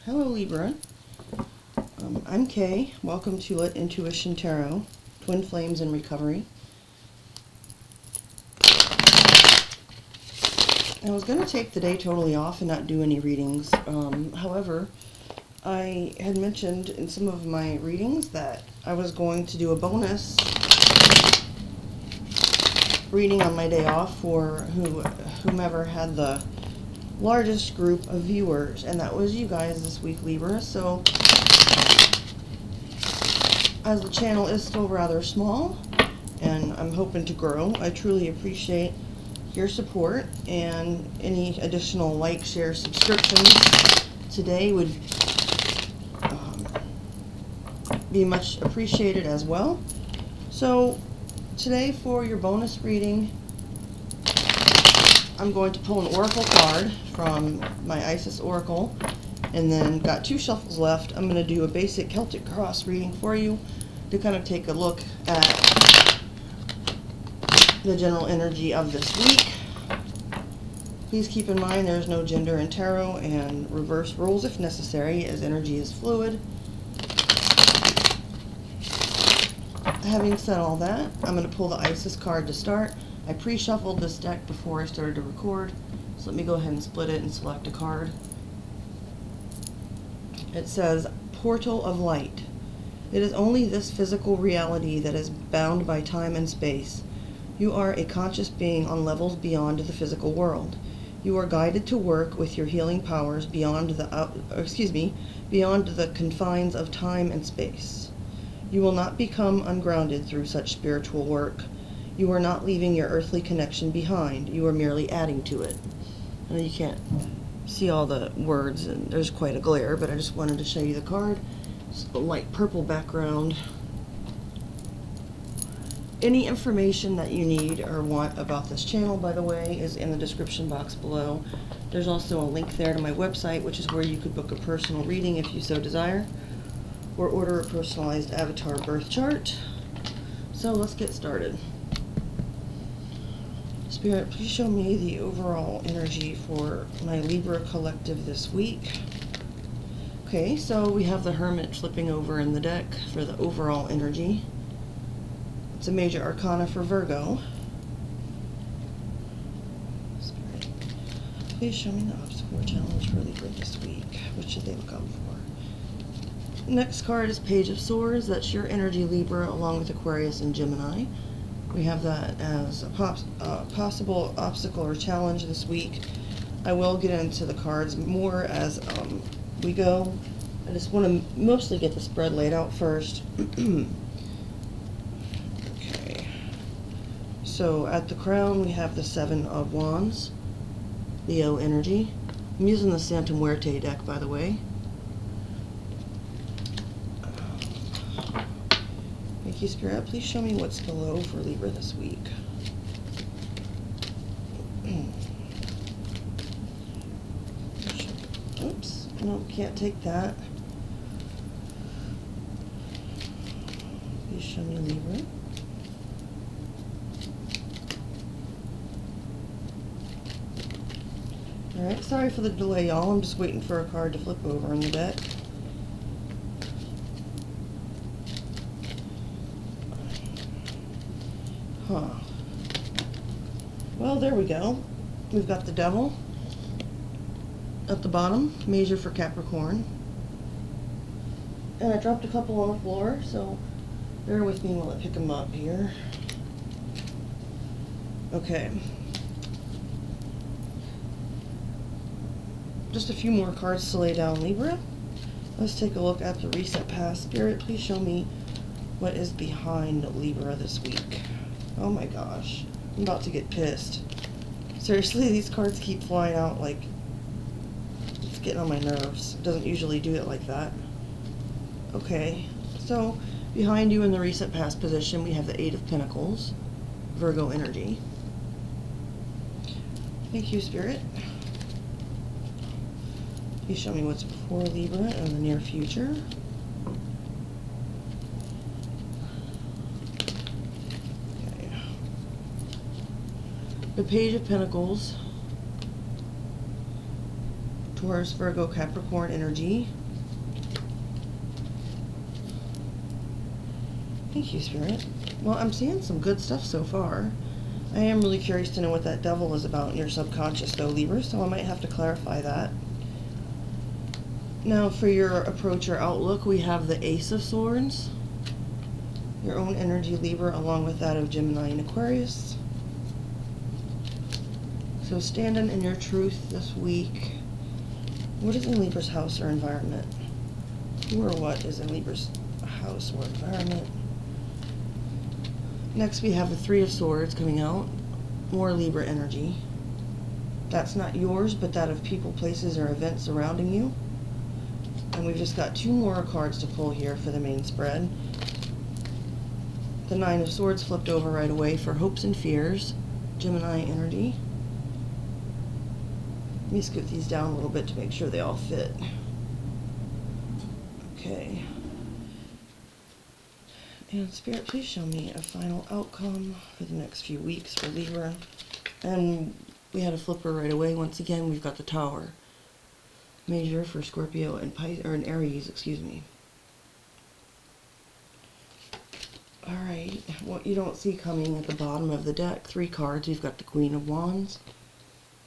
Hello Libra, I'm Kay. Welcome to Let Intuition Tarot, Twin Flames in Recovery. I was going to take the day totally off and not do any readings. However, I had mentioned in some of my readings that I was going to do a bonus reading on my day off for whomever had the largest group of viewers, and that was you guys this week, Libra. So as the channel is still rather small and I'm hoping to grow, I truly appreciate your support, and any additional like, share, subscriptions today would be much appreciated as well. So today for your bonus reading, I'm going to pull an oracle card from my Isis Oracle, and then got 2 shuffles left. I'm going to do a basic Celtic Cross reading for you to kind of take a look at the general energy of this week. Please keep in mind there's no gender in tarot, and reverse roles if necessary, as energy is fluid. Having said all that, I'm going to pull the Isis card to start. I pre-shuffled this deck before I started to record, so let me go ahead and split it and select a card. It says, Portal of Light. It is only this physical reality that is bound by time and space. You are a conscious being on levels beyond the physical world. You are guided to work with your healing powers beyond beyond the confines of time and space. You will not become ungrounded through such spiritual work. You are not leaving your earthly connection behind. You are merely adding to it. I know you can't see all the words, and there's quite a glare, but I just wanted to show you the card. It's a light purple background. Any information that you need or want about this channel, by the way, is in the description box below. There's also a link there to my website, which is where you could book a personal reading if you so desire, or order a personalized avatar birth chart. So let's get started. Spirit, please show me the overall energy for my Libra collective this week. Okay, so we have the Hermit flipping over in the deck for the overall energy. It's a major arcana for Virgo. Spirit, please show me the obstacle or challenge for Libra this week. What should they look out for? Next card is Page of Swords. That's your energy, Libra, along with Aquarius and Gemini. We have that as a possible obstacle or challenge this week. I will get into the cards more as we go. I just want to mostly get the spread laid out first. Okay. So at the crown we have the 7 of Wands, Leo energy. I'm using the Santa Muerte deck, by the way. Thank you, Spirit. Please show me what's below for Libra this week. Oops. No, can't take that. Please show me Libra. Alright, sorry for the delay, y'all. I'm just waiting for a card to flip over in the deck. Huh. Well, there we go. We've got the Devil at the bottom, major for Capricorn. And I dropped a couple on the floor, so bear with me while I pick them up here. Okay. Just a few more cards to lay down, Libra. Let's take a look at the recent past. Spirit, please show me what is behind Libra this week. Oh my gosh, I'm about to get pissed. Seriously, these cards keep flying out like it's getting on my nerves. It doesn't usually do it like that. Okay, so behind you in the recent past position, we have the 8 of Pentacles, Virgo energy. Thank you, Spirit. Please show me what's before Libra in the near future. The Page of Pentacles, Taurus, Virgo, Capricorn energy. Thank you, Spirit. Well, I'm seeing some good stuff so far. I am really curious to know what that devil is about in your subconscious, though, Libra, so I might have to clarify that. Now, for your approach or outlook, we have the Ace of Swords. Your own energy, Libra, along with that of Gemini and Aquarius. So, standing in your truth this week. What is in Libra's house or environment? Who or what is in Libra's house or environment? Next we have the Three of Swords coming out. More Libra energy. That's not yours, but that of people, places, or events surrounding you. And we've just got 2 more cards to pull here for the main spread. The Nine of Swords flipped over right away for hopes and fears. Gemini energy. Let me scoot these down a little bit to make sure they all fit. Okay. And Spirit, please show me a final outcome for the next few weeks for Libra. And we had a flipper right away. Once again, we've got the Tower. Major for Scorpio and Aries, excuse me. Alright, what you don't see coming at the bottom of the deck, 3 cards. We've got the Queen of Wands.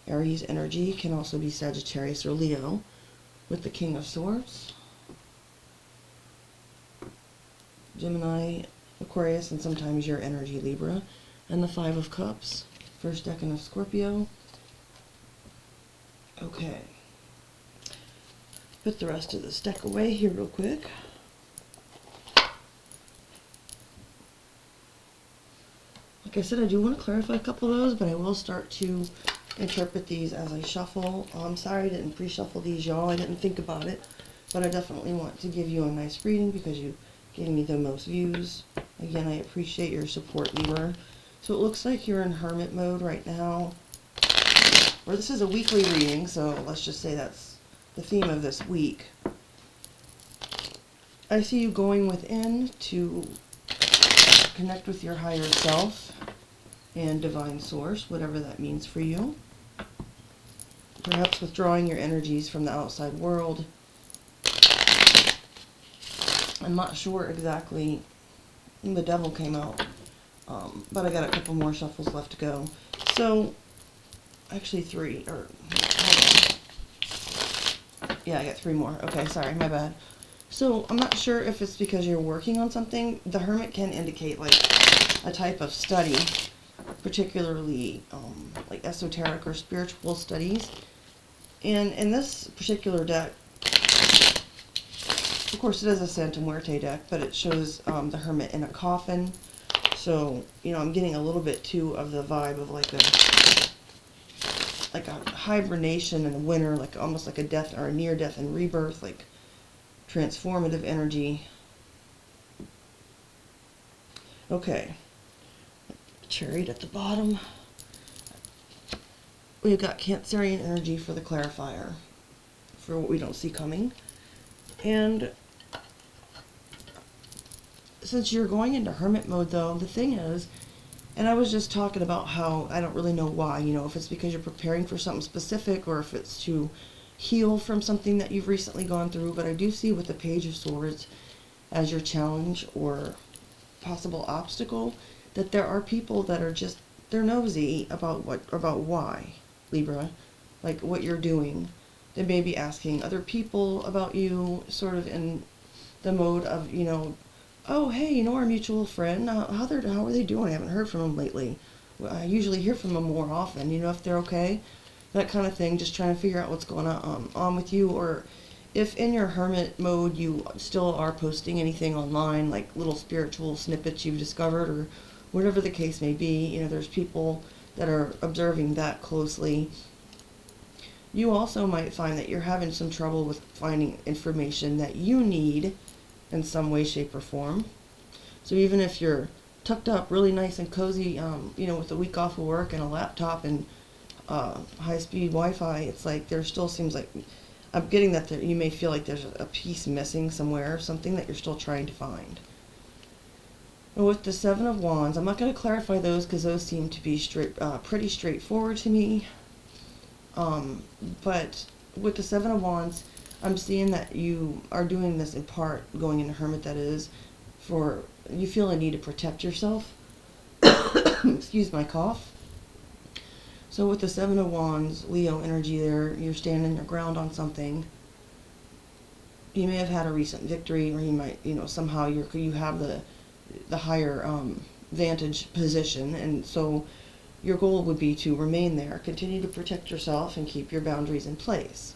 Aries energy can also be Sagittarius or Leo, with the King of Swords. Gemini, Aquarius, and sometimes your energy, Libra. And the Five of Cups. First decan of Scorpio. Okay. Put the rest of this deck away here real quick. Like I said, I do want to clarify a couple of those, but I will start to interpret these as I shuffle. I'm sorry I didn't pre-shuffle these, y'all. I didn't think about it. But I definitely want to give you a nice reading because you gave me the most views. Again, I appreciate your support, Libra. So it looks like you're in hermit mode right now. Or this is a weekly reading, so let's just say that's the theme of this week. I see you going within to connect with your higher self and divine source, whatever that means for you. Perhaps withdrawing your energies from the outside world. I'm not sure exactly. The Devil came out, but I got a couple more shuffles left to go. So, actually 3, or hold on. Yeah, I got 3 more. Okay, sorry, my bad. So, I'm not sure if it's because you're working on something. The Hermit can indicate like a type of study, particularly like esoteric or spiritual studies. And in this particular deck, of course, it is a Santa Muerte deck, but it shows the Hermit in a coffin. So, you know, I'm getting a little bit too of the vibe of like a hibernation in the winter, like almost like a death or a near death and rebirth, like transformative energy. Okay, Chariot at the bottom. We've got Cancerian energy for the clarifier, for what we don't see coming. And since you're going into hermit mode, though, the thing is, and I was just talking about how I don't really know why, you know, if it's because you're preparing for something specific or if it's to heal from something that you've recently gone through, but I do see with the Page of Swords as your challenge or possible obstacle that there are people that are just, they're nosy about why, Libra, like what you're doing. They may be asking other people about you, sort of in the mode of, you know, oh, hey, you know our mutual friend, how are they doing? I haven't heard from them lately. Well, I usually hear from them more often, you know, if they're okay, that kind of thing, just trying to figure out what's going on with you, or if in your hermit mode you still are posting anything online, like little spiritual snippets you've discovered, or whatever the case may be, you know, there's people that are observing that closely. You also might find that you're having some trouble with finding information that you need in some way, shape, or form. So even if you're tucked up really nice and cozy, you know, with a week off of work and a laptop and high-speed Wi-Fi, it's like there still seems like, I'm getting that you may feel like there's a piece missing somewhere, something that you're still trying to find. And with the Seven of Wands, I'm not going to clarify those because those seem to be pretty straightforward to me. But with the Seven of Wands, I'm seeing that you are doing this in part, going into Hermit, that is, for you feel a need to protect yourself. Excuse my cough. So with the Seven of Wands, Leo energy there, you're standing your ground on something. You may have had a recent victory, or you might, somehow you have the higher vantage position, and so your goal would be to remain there, continue to protect yourself, and keep your boundaries in place.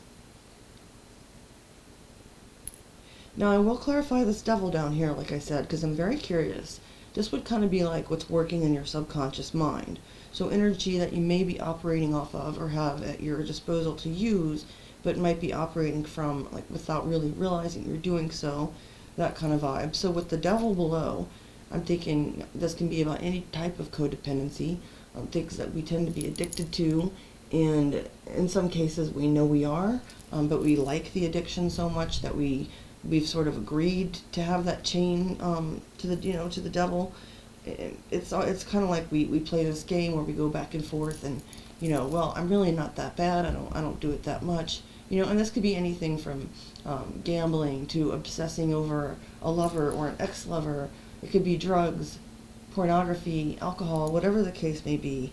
Now, I will clarify this devil down here, like I said, because I'm very curious. This would kind of be like what's working in your subconscious mind. So energy that you may be operating off of or have at your disposal to use, but might be operating from, like, without really realizing you're doing so, that kind of vibe. So with the devil below, I'm thinking this can be about any type of codependency, things that we tend to be addicted to, and in some cases we know we are, but we like the addiction so much that we've sort of agreed to have that chain to the devil. It's kind of like we play this game where we go back and forth, and well, I'm really not that bad. I don't do it that much. And this could be anything from gambling to obsessing over a lover or an ex-lover. It could be drugs, pornography, alcohol, whatever the case may be.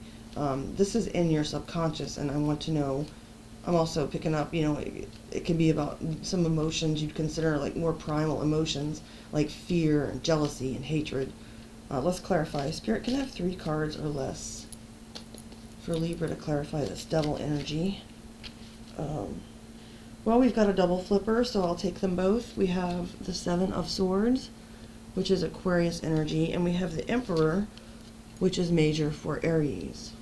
This is in your subconscious, and I want to know. I'm also picking up, it can be about some emotions you'd consider like more primal emotions, like fear and jealousy and hatred. Let's clarify. Spirit, can I have 3 cards or less for Libra to clarify this devil energy? Well, we've got a double flipper, so I'll take them both. We have the Seven of Swords, which is Aquarius energy, and we have the Emperor, which is major for Aries.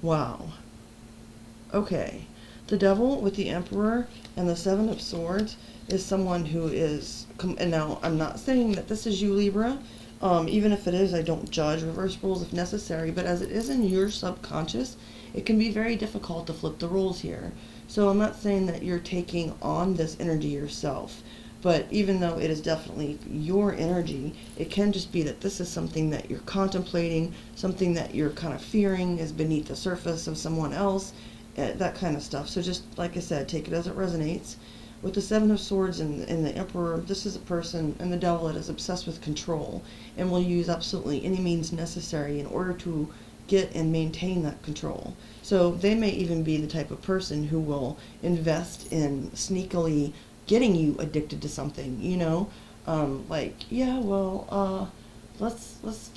Wow. Okay. The devil with the Emperor and the Seven of Swords is someone who is, and now I'm not saying that this is you, Libra. Even if it is, I don't judge. Reverse roles if necessary, but as it is in your subconscious, it can be very difficult to flip the roles here. So I'm not saying that you're taking on this energy yourself, but even though it is definitely your energy, it can just be that this is something that you're contemplating, something that you're kind of fearing is beneath the surface of someone else, that kind of stuff. So just like I said, take it as it resonates. With the Seven of Swords and the Emperor, this is a person, and the devil, that is obsessed with control and will use absolutely any means necessary in order to get and maintain that control. So they may even be the type of person who will invest in sneakily getting you addicted to something, like, yeah, well, let's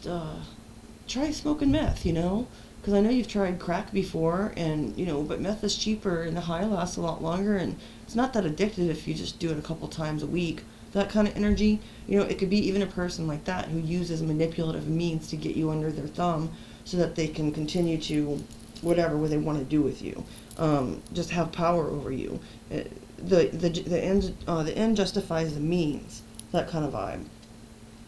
try smoking meth, because I know you've tried crack before, and but meth is cheaper and the high lasts a lot longer, and it's not that addictive if you just do it a couple times a week. That kind of energy, it could be even a person like that who uses manipulative means to get you under their thumb so that they can continue to whatever they want to do with you, just have power over you. The end justifies the means, that kind of vibe.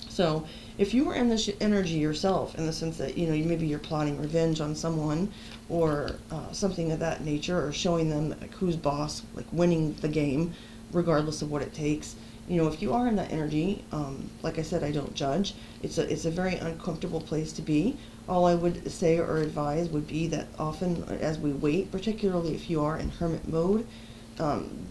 So if you were in this energy yourself, in the sense that maybe you're plotting revenge on someone or something of that nature, or showing them like who's boss, like winning the game regardless of what it takes, if you are in that energy, like I said, I don't judge. It's a very uncomfortable place to be. All I would say or advise would be that often as we wait, particularly if you are in hermit mode,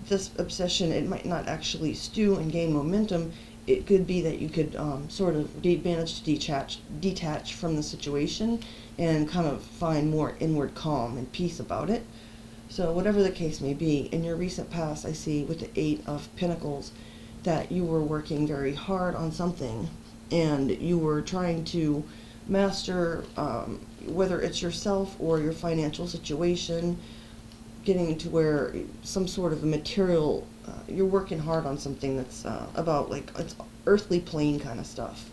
this obsession, it might not actually stew and gain momentum. It could be that you could sort of manage to detach from the situation and kind of find more inward calm and peace about it. So whatever the case may be, in your recent past, I see with the Eight of Pentacles that you were working very hard on something, and you were trying to master, whether it's yourself or your financial situation, getting to where some sort of a material, you're working hard on something that's about like it's earthly plane kind of stuff.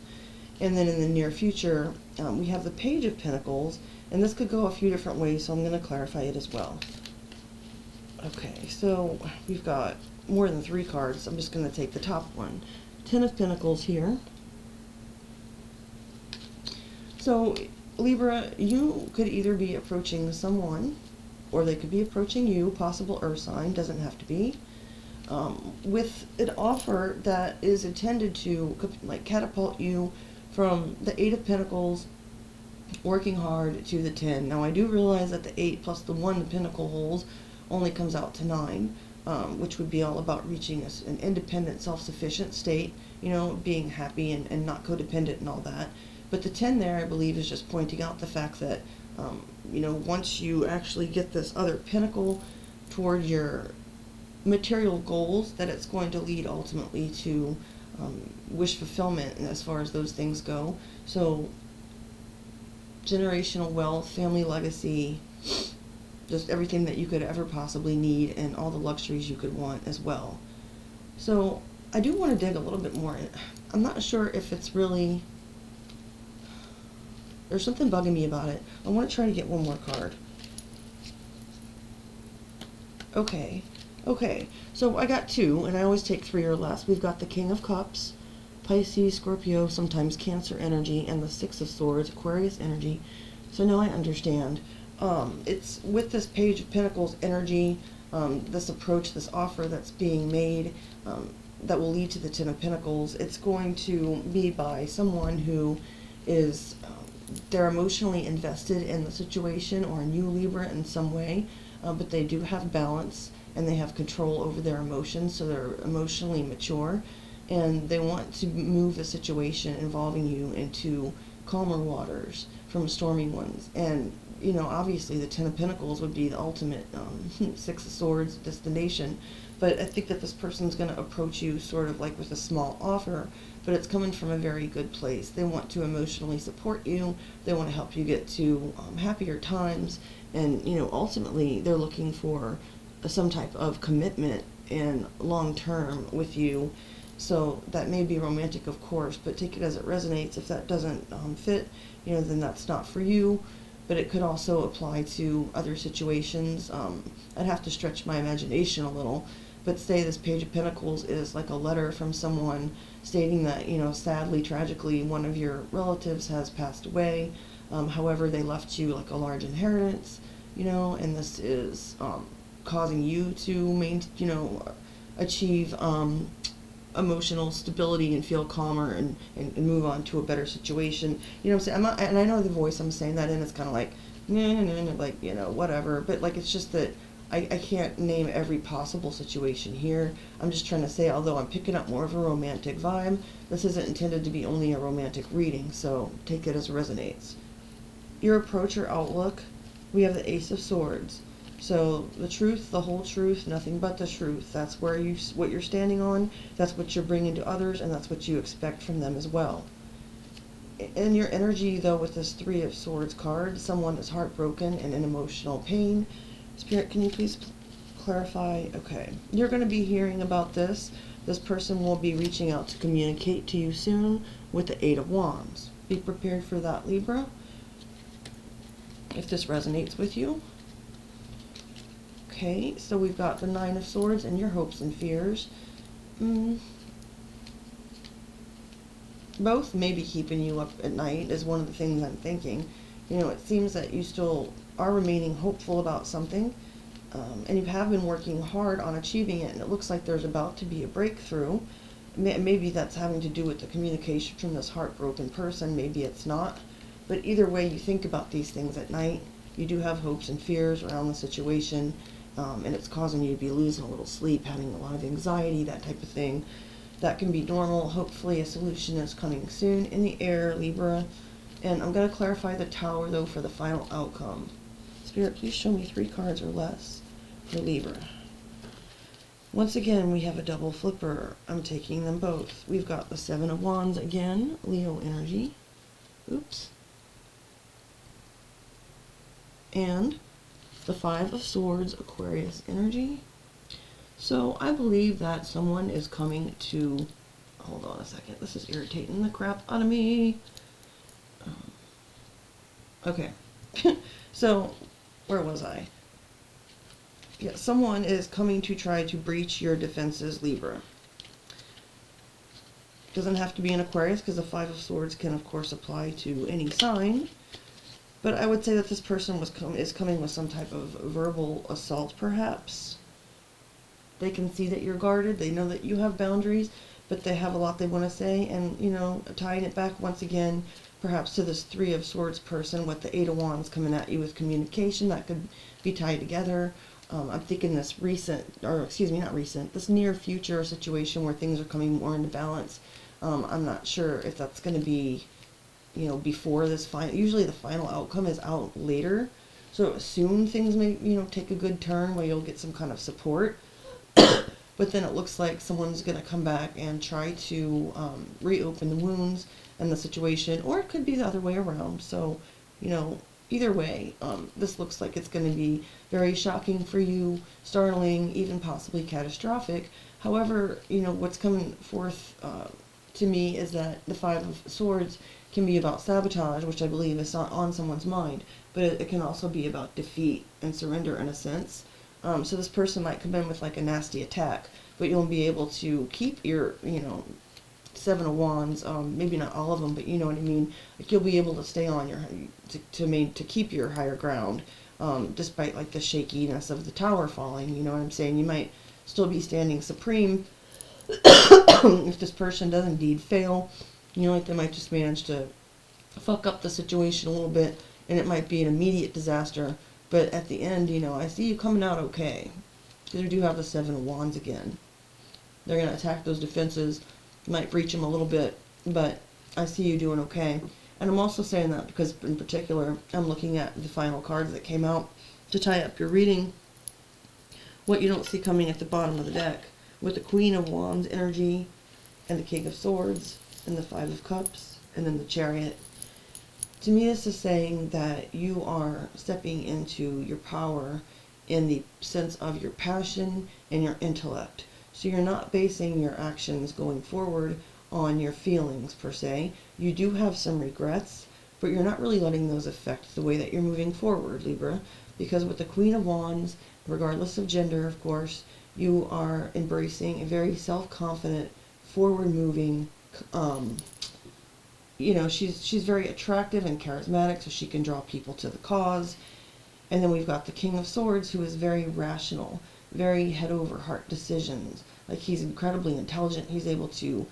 And then in the near future, we have the Page of Pentacles, and this could go a few different ways, so I'm going to clarify it as well. Okay, so we've got more than 3 cards. I'm just going to take the top one. 10 of Pentacles here. So Libra, you could either be approaching someone, or they could be approaching you, possible earth sign, doesn't have to be, with an offer that is intended to like catapult you from the 8 of Pentacles, working hard, to the 10. Now I do realize that the 8 plus the 1 the Pentacle holds only comes out to 9, which would be all about reaching an independent, self-sufficient state, being happy and not codependent and all that. But the 10 there, I believe, is just pointing out the fact that, once you actually get this other pinnacle toward your material goals, that it's going to lead ultimately to wish fulfillment, and as far as those things go. So generational wealth, family legacy, just everything that you could ever possibly need, and all the luxuries you could want as well. So I do want to dig a little bit more. I'm not sure if it's really, there's something bugging me about it. I want to try to get one more card. Okay, so I got 2, and I always take 3 or less. We've got the King of Cups, Pisces, Scorpio, sometimes Cancer energy, and the 6 of Swords, Aquarius energy. So now I understand. It's with this Page of Pentacles energy, this approach, this offer that's being made, that will lead to the 10 of Pentacles. It's going to be by someone who is, they're emotionally invested in the situation, or in you, Libra, in some way, but they do have balance, and they have control over their emotions, so they're emotionally mature, and they want to move the situation involving you into calmer waters from stormy ones. And obviously the 10 of Pentacles would be the ultimate 6 of Swords destination, but I think that this person's going to approach you sort of like with a small offer, but it's coming from a very good place. They want to emotionally support you, they want to help you get to happier times, and ultimately they're looking for some type of commitment and long-term with you. So that may be romantic, of course, but take it as it resonates. If that doesn't fit, then that's not for you. But it could also apply to other situations. I'd have to stretch my imagination a little, but say this Page of Pentacles is like a letter from someone stating that, sadly, tragically, one of your relatives has passed away. However, they left you like a large inheritance, and this is causing you to achieve emotional stability and feel calmer and move on to a better situation. What I'm saying? I'm not, and I know the voice I'm saying that in is kind of like, like, whatever. But like, it's just that I can't name every possible situation here. I'm just trying to say, although I'm picking up more of a romantic vibe, this isn't intended to be only a romantic reading, so take it as it resonates. Your approach or outlook, we have the Ace of Swords. So the truth, the whole truth, nothing but the truth. That's what you're standing on, that's what you're bringing to others, and that's what you expect from them as well. In your energy, though, with this 3 of Swords card, someone is heartbroken and in emotional pain. Spirit, can you please clarify? Okay. You're going to be hearing about this. This person will be reaching out to communicate to you soon with the 8 of Wands. Be prepared for that, Libra, if this resonates with you. Okay, so we've got the 9 of Swords and your hopes and fears. Both may be keeping you up at night is one of the things I'm thinking. It seems that you still are remaining hopeful about something, and you have been working hard on achieving it, and it looks like there's about to be a breakthrough. Maybe that's having to do with the communication from this heartbroken person, maybe it's not. But either way you think about these things at night, you do have hopes and fears around the situation. And it's causing you to be losing a little sleep, having a lot of anxiety, that type of thing. That can be normal. Hopefully a solution is coming soon in the air, Libra. And I'm going to clarify the Tower, though, for the final outcome. Spirit, please show me 3 cards or less for Libra. Once again, we have a double flipper. I'm taking them both. We've got the 7 of Wands again, Leo energy. Oops. And the 5 of Swords, Aquarius energy. So I believe that someone is coming to, hold on a second, this is irritating the crap out of me. Okay, so where was I? Yeah, someone is coming to try to breach your defenses, Libra. Doesn't have to be an Aquarius, because the 5 of Swords can of course apply to any sign. But I would say that this person is coming with some type of verbal assault, perhaps. They can see that you're guarded. They know that you have boundaries, but they have a lot they want to say. And, tying it back once again, perhaps to this 3 of Swords person with the 8 of Wands coming at you with communication, that could be tied together. I'm thinking this recent, or excuse me, not recent, this near future situation where things are coming more into balance. I'm not sure if that's going to be, before this final. Usually the final outcome is out later, so soon things may, take a good turn where you'll get some kind of support. But then it looks like someone's going to come back and try to reopen the wounds and the situation, or it could be the other way around. So, either way, this looks like it's going to be very shocking for you, startling, even possibly catastrophic. However, what's coming forth to me is that the Five of Swords can be about sabotage, which I believe is not on someone's mind, but it can also be about defeat and surrender in a sense. So this person might come in with like a nasty attack, but you'll be able to keep your, Seven of Wands, maybe not all of them, but you know what I mean. Like you'll be able to stay on your, to keep your higher ground, despite like the shakiness of the tower falling. You know what I'm saying? You might still be standing supreme if this person does indeed fail. Like they might just manage to fuck up the situation a little bit, and it might be an immediate disaster. But at the end, I see you coming out okay. Because we do have the Seven of Wands again. They're going to attack those defenses, might breach them a little bit, but I see you doing okay. And I'm also saying that because, in particular, I'm looking at the final cards that came out to tie up your reading. What you don't see coming at the bottom of the deck, with the Queen of Wands energy, and the King of Swords, and the Five of Cups, and then the Chariot. To me, this is saying that you are stepping into your power in the sense of your passion and your intellect. So you're not basing your actions going forward on your feelings, per se. You do have some regrets, but you're not really letting those affect the way that you're moving forward, Libra. Because with the Queen of Wands, regardless of gender, of course, you are embracing a very self-confident, forward-moving, she's very attractive and charismatic, so she can draw people to the cause. And then we've got the King of Swords, who is very rational, very head-over-heart decisions. Like, he's incredibly intelligent. He's able to,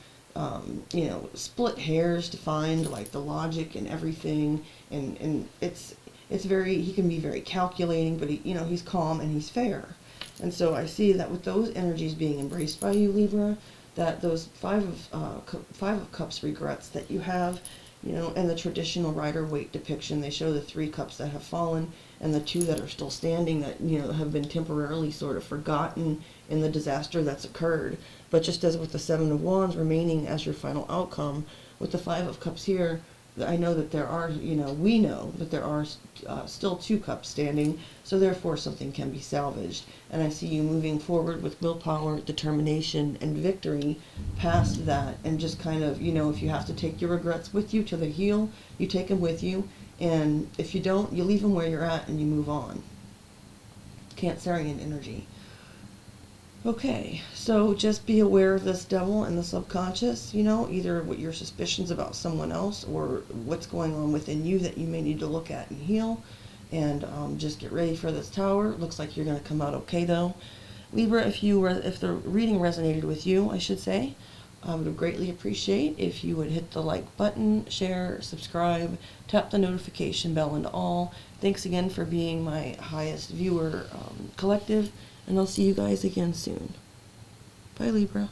split hairs to find, like, the logic and everything. And it's very, he can be very calculating, but he's calm and he's fair. And so I see that with those energies being embraced by you, Libra, that those Five of Cups regrets that you have, and the traditional Rider-Waite depiction, they show the 3 cups that have fallen and the 2 that are still standing that, have been temporarily sort of forgotten in the disaster that's occurred. But just as with the Seven of Wands remaining as your final outcome, with the Five of Cups here, I know that there are, we know that there are still 2 cups standing, so therefore something can be salvaged. And I see you moving forward with willpower, determination, and victory past that, and just kind of, if you have to take your regrets with you till they heal, you take them with you, and if you don't, you leave them where you're at and you move on. Cancerian energy. Okay, so just be aware of this devil and the subconscious, either what your suspicions about someone else or what's going on within you that you may need to look at and heal. And just get ready for this tower. Looks like you're going to come out okay, though. Libra, if the reading resonated with you, I should say, I would greatly appreciate if you would hit the like button, share, subscribe, tap the notification bell and all. Thanks again for being my highest viewer collective. And I'll see you guys again soon. Bye, Libra.